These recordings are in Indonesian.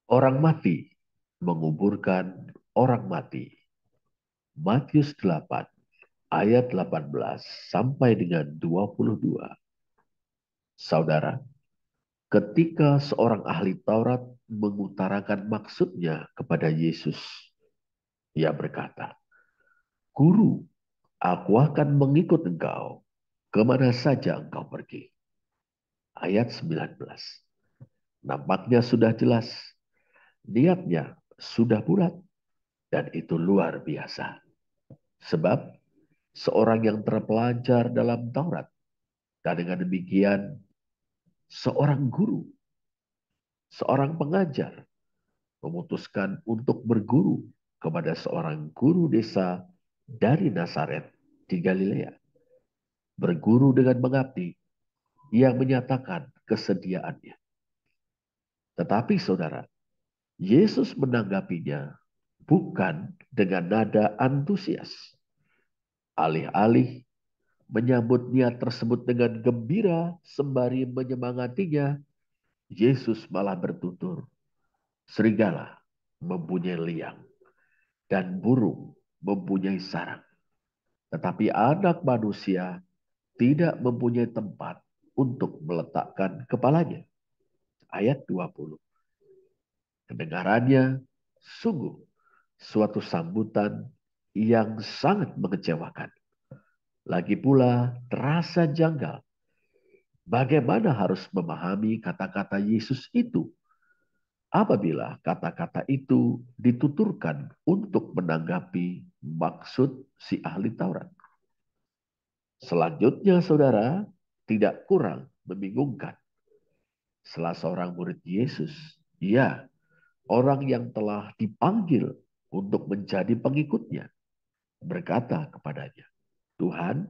Orang mati menguburkan orang mati. Matius 8 ayat 18 sampai dengan 22. Saudara, ketika seorang ahli Taurat mengutarakan maksudnya kepada Yesus, ia berkata, "Guru, aku akan mengikut engkau kemana saja engkau pergi." Ayat 19. Nampaknya sudah jelas, niatnya sudah bulat, dan itu luar biasa. Sebab seorang yang terpelajar dalam Taurat, dan dengan demikian seorang guru, seorang pengajar, memutuskan untuk berguru kepada seorang guru desa dari Nazaret di Galilea. Berguru dengan mengabdi, ia menyatakan kesediaannya. Tetapi saudara, Yesus menanggapinya bukan dengan nada antusias. Alih-alih menyambut niat tersebut dengan gembira sembari menyemangatinya, Yesus malah bertutur, "Serigala mempunyai liang dan burung mempunyai sarang, tetapi anak manusia tidak mempunyai tempat untuk meletakkan kepalanya." Ayat 20. Kedengarannya sungguh suatu sambutan yang sangat mengecewakan. Lagi pula terasa janggal. Bagaimana harus memahami kata-kata Yesus itu apabila kata-kata itu dituturkan untuk menanggapi maksud si ahli Taurat? Selanjutnya, saudara, tidak kurang membingungkan. Salah seorang murid Yesus, ya, orang yang telah dipanggil untuk menjadi pengikutnya, berkata kepadanya, "Tuhan,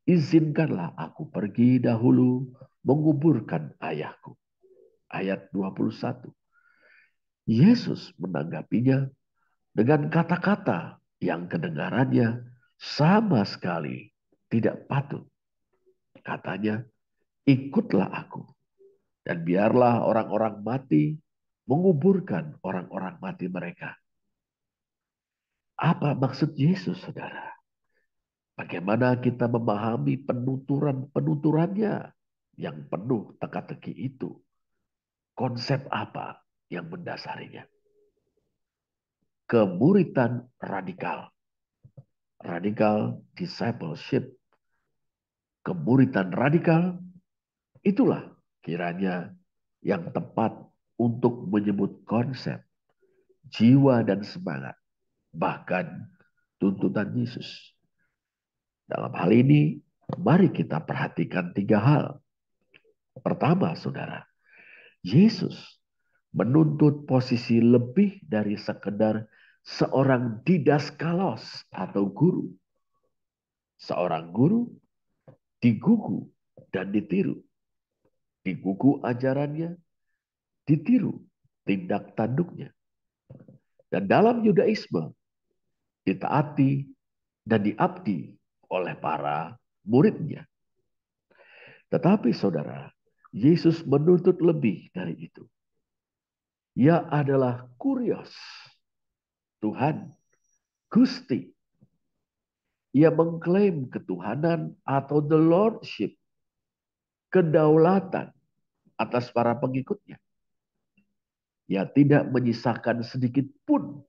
izinkanlah aku pergi dahulu menguburkan ayahku." Ayat 21. Yesus menanggapinya dengan kata-kata yang kedengarannya sama sekali tidak patut. Katanya, "Ikutlah aku, dan biarlah orang-orang mati menguburkan orang-orang mati mereka." Apa maksud Yesus, saudara? Bagaimana kita memahami penuturan-penuturannya yang penuh teka-teki itu? Konsep apa yang mendasarinya? Kemuritan radikal. Radical discipleship. Kemuritan radikal, itulah kiranya yang tepat untuk menyebut konsep, jiwa dan semangat, bahkan tuntutan Yesus. Dalam hal ini, mari kita perhatikan tiga hal. Pertama, saudara, Yesus menuntut posisi lebih dari sekedar seorang didaskalos atau guru. Seorang guru digugu dan ditiru. Digugu ajarannya, ditiru tindak tanduknya. Dan dalam Yudaisme, ditaati dan diabdi oleh para muridnya. Tetapi saudara, Yesus menuntut lebih dari itu. Ia adalah kurios, Tuhan, Gusti. Ia mengklaim ketuhanan atau the lordship, kedaulatan atas para pengikutnya. Ia tidak menyisakan sedikit pun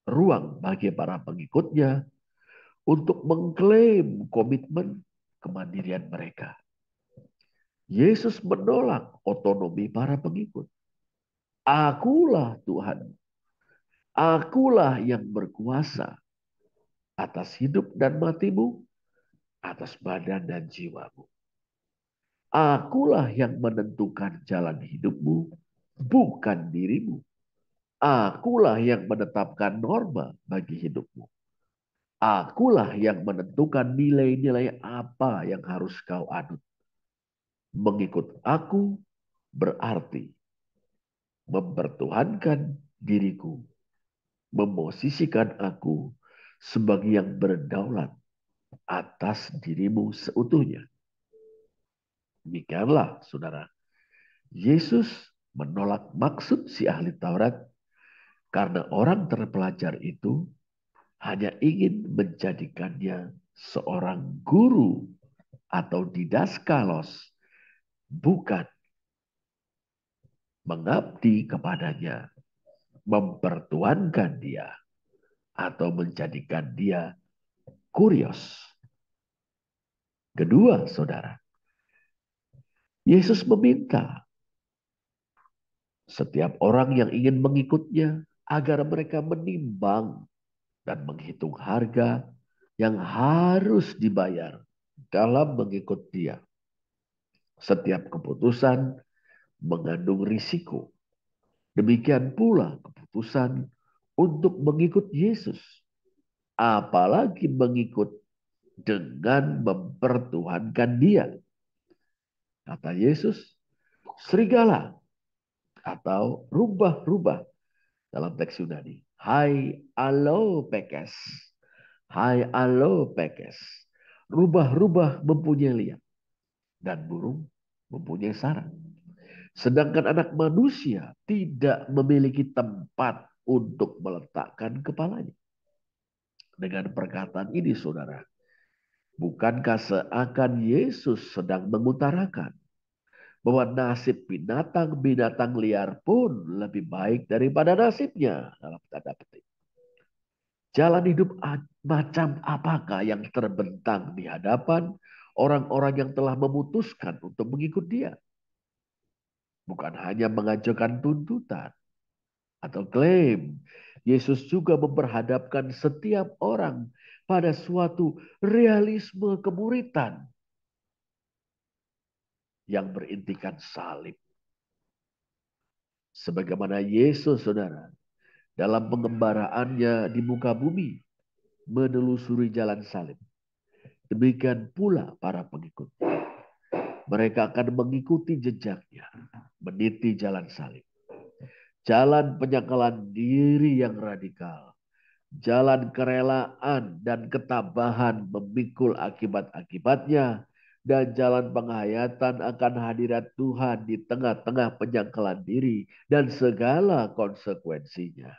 ruang bagi para pengikutnya untuk mengklaim komitmen kemandirian mereka. Yesus menolak otonomi para pengikut. Akulah Tuhan. Akulah yang berkuasa atas hidup dan matimu, atas badan dan jiwamu. Akulah yang menentukan jalan hidupmu, bukan dirimu. Akulah yang menetapkan norma bagi hidupmu. Akulah yang menentukan nilai-nilai apa yang harus kau anut. Mengikut aku berarti mempertuhankan diriku, memosisikan aku sebagai yang berdaulat atas dirimu seutuhnya. Demikianlah, saudara. Yesus menolak maksud si ahli Taurat karena orang terpelajar itu hanya ingin menjadikannya seorang guru atau didaskalos, bukan mengabdi kepadanya, mempertuankan dia, atau menjadikan dia kurios. Kedua, saudara, Yesus meminta setiap orang yang ingin mengikutnya agar mereka menimbang dan menghitung harga yang harus dibayar dalam mengikut dia. Setiap keputusan mengandung risiko. Demikian pula keputusan untuk mengikut Yesus. Apalagi mengikut dengan mempertuhankan dia. Kata Yesus, serigala atau rubah-rubah dalam teks Yunani. Hai alo pekes. Hai alo pekes. Rubah-rubah mempunyai liang dan burung mempunyai sarang. Sedangkan anak manusia tidak memiliki tempat untuk meletakkan kepalanya. Dengan perkataan ini, saudara, bukankah seakan Yesus sedang mengutarakan bahwa nasib binatang-binatang liar pun lebih baik daripada nasibnya, dalam tanda petik. Jalan hidup macam apakah yang terbentang di hadapan orang-orang yang telah memutuskan untuk mengikut dia? Bukan hanya mengajukan tuntutan atau klaim. Yesus juga memperhadapkan setiap orang pada suatu realisme kemuritan yang berintikan salib. Sebagaimana Yesus, saudara, dalam pengembaraannya di muka bumi, menelusuri jalan salib. Demikian pula para pengikut. Mereka akan mengikuti jejaknya, meniti jalan salib. Jalan penyangkalan diri yang radikal. Jalan kerelaan dan ketabahan memikul akibat-akibatnya. Dan jalan penghayatan akan hadirat Tuhan di tengah-tengah penyangkalan diri dan segala konsekuensinya.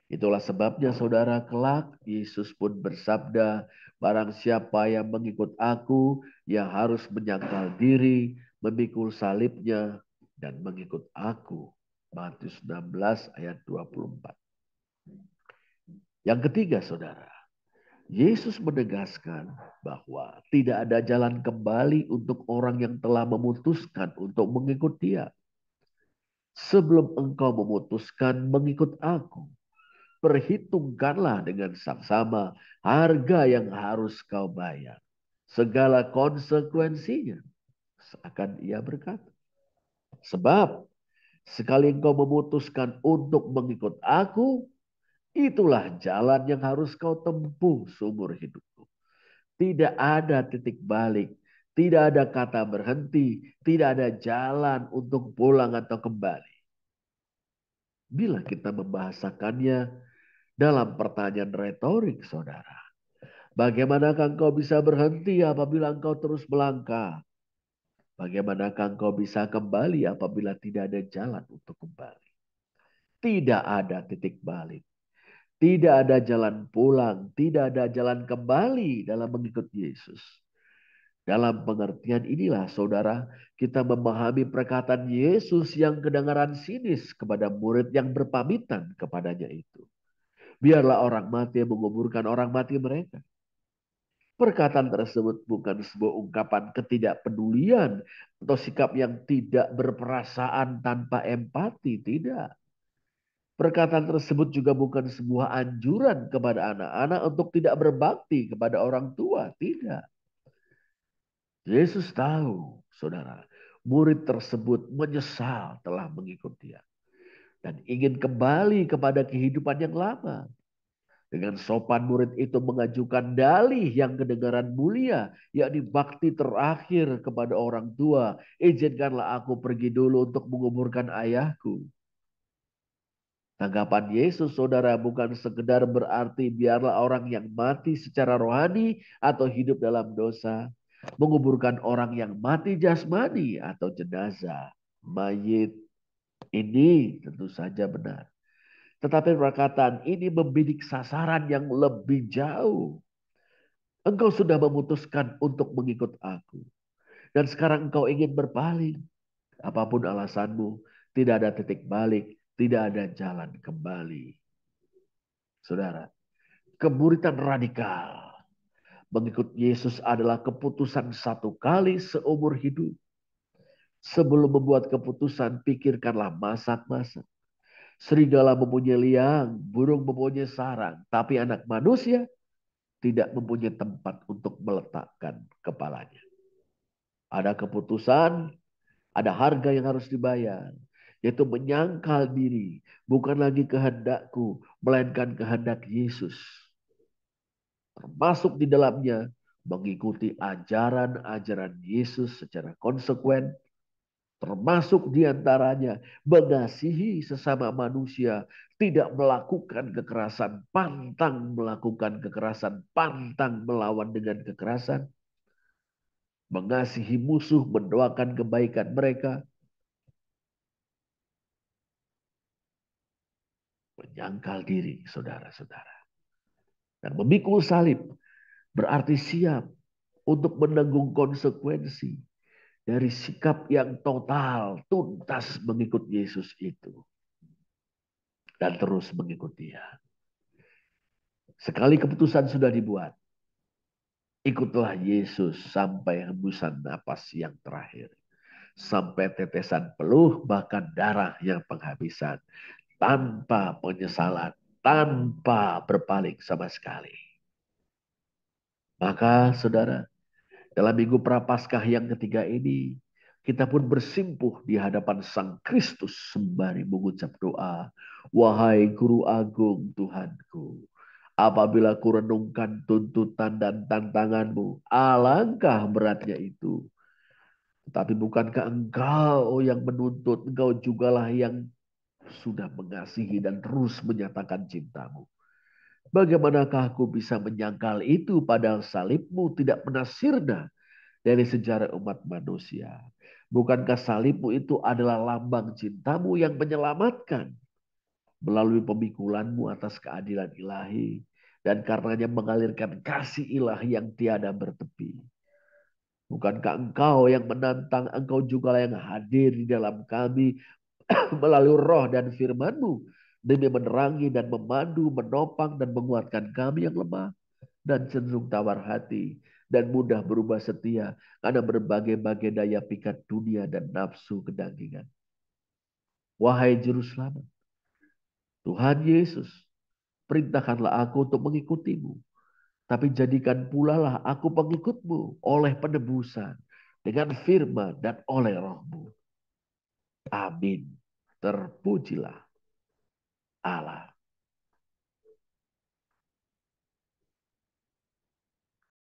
Itulah sebabnya saudara, kelak Yesus pun bersabda, barang siapa yang mengikut aku, yang harus menyangkal diri, memikul salibnya, dan mengikut aku. Matius 16 ayat 24. Yang ketiga, saudara, Yesus menegaskan bahwa tidak ada jalan kembali untuk orang yang telah memutuskan untuk mengikut dia. Sebelum engkau memutuskan mengikut aku, perhitungkanlah dengan saksama harga yang harus kau bayar. Segala konsekuensinya, seakan ia berkata. Sebab sekali engkau memutuskan untuk mengikut aku, itulah jalan yang harus kau tempuh seumur hidupmu. Tidak ada titik balik, tidak ada kata berhenti, tidak ada jalan untuk pulang atau kembali. Bila kita membahasakannya dalam pertanyaan retorik, saudara, bagaimanakah engkau bisa berhenti apabila engkau terus melangkah? Bagaimanakah engkau bisa kembali apabila tidak ada jalan untuk kembali? Tidak ada titik balik. Tidak ada jalan pulang, tidak ada jalan kembali dalam mengikut Yesus. Dalam pengertian inilah, saudara, kita memahami perkataan Yesus yang kedengaran sinis kepada murid yang berpamitan kepadanya itu. Biarlah orang mati menguburkan orang mati mereka. Perkataan tersebut bukan sebuah ungkapan ketidakpedulian atau sikap yang tidak berperasaan tanpa empati, tidak. Perkataan tersebut juga bukan sebuah anjuran kepada anak-anak untuk tidak berbakti kepada orang tua. Tidak. Yesus tahu, saudara, murid tersebut menyesal telah mengikut dia. Dan ingin kembali kepada kehidupan yang lama. Dengan sopan murid itu mengajukan dalih yang kedengaran mulia, yakni bakti terakhir kepada orang tua. Izinkanlah aku pergi dulu untuk menguburkan ayahku. Tanggapan Yesus, saudara, bukan sekedar berarti biarlah orang yang mati secara rohani atau hidup dalam dosa menguburkan orang yang mati jasmani atau jenazah. mayit. Ini tentu saja benar. Tetapi perkataan ini membidik sasaran yang lebih jauh. Engkau sudah memutuskan untuk mengikut aku. Dan sekarang engkau ingin berpaling. Apapun alasanmu, tidak ada titik balik, tidak ada jalan kembali. Saudara, kemuridan radikal mengikut Yesus adalah keputusan satu kali seumur hidup. Sebelum membuat keputusan, pikirkanlah masak-masak. Serigala mempunyai liang, burung mempunyai sarang. Tapi anak manusia tidak mempunyai tempat untuk meletakkan kepalanya. Ada keputusan, ada harga yang harus dibayar. Yaitu menyangkal diri. Bukan lagi kehendakku, melainkan kehendak Yesus. Termasuk di dalamnya mengikuti ajaran-ajaran Yesus secara konsekuen. Termasuk diantaranya mengasihi sesama manusia, tidak melakukan kekerasan, pantang melakukan kekerasan, pantang melawan dengan kekerasan, mengasihi musuh, mendoakan kebaikan mereka, menyangkal diri, saudara-saudara. Dan memikul salib berarti siap untuk menanggung konsekuensi dari sikap yang total, tuntas mengikut Yesus itu. Dan terus mengikut dia. Sekali keputusan sudah dibuat, ikutlah Yesus sampai hembusan napas yang terakhir. Sampai tetesan peluh, bahkan darah yang penghabisan. Tanpa penyesalan, tanpa berpaling sama sekali. Maka saudara, dalam minggu Prapaskah yang ketiga ini, kita pun bersimpuh di hadapan Sang Kristus sembari mengucap doa. Wahai Guru Agung Tuhanku, apabila ku renungkan tuntutan dan tantanganmu, alangkah beratnya itu. Tetapi bukankah engkau yang menuntut, engkau jugalah yang sudah mengasihi dan terus menyatakan cintamu. Bagaimanakah aku bisa menyangkal itu padahal salibmu tidak pernah sirna dari sejarah umat manusia. Bukankah salibmu itu adalah lambang cintamu yang menyelamatkan melalui pemikulanmu atas keadilan ilahi dan karenanya mengalirkan kasih ilahi yang tiada bertepi. Bukankah engkau yang menantang, engkau juga yang hadir di dalam kami melalui roh dan firman-Mu demi menerangi dan memandu, menopang dan menguatkan kami yang lemah dan cenderung tawar hati dan mudah berubah setia karena berbagai-bagai daya pikat dunia dan nafsu kedagingan. Wahai Juru Selamat, Tuhan Yesus, perintahkanlah aku untuk mengikutimu. Tapi jadikan pula lah aku pengikutmu oleh penebusan dengan firman dan oleh rohmu. Amin. Terpujilah Allah.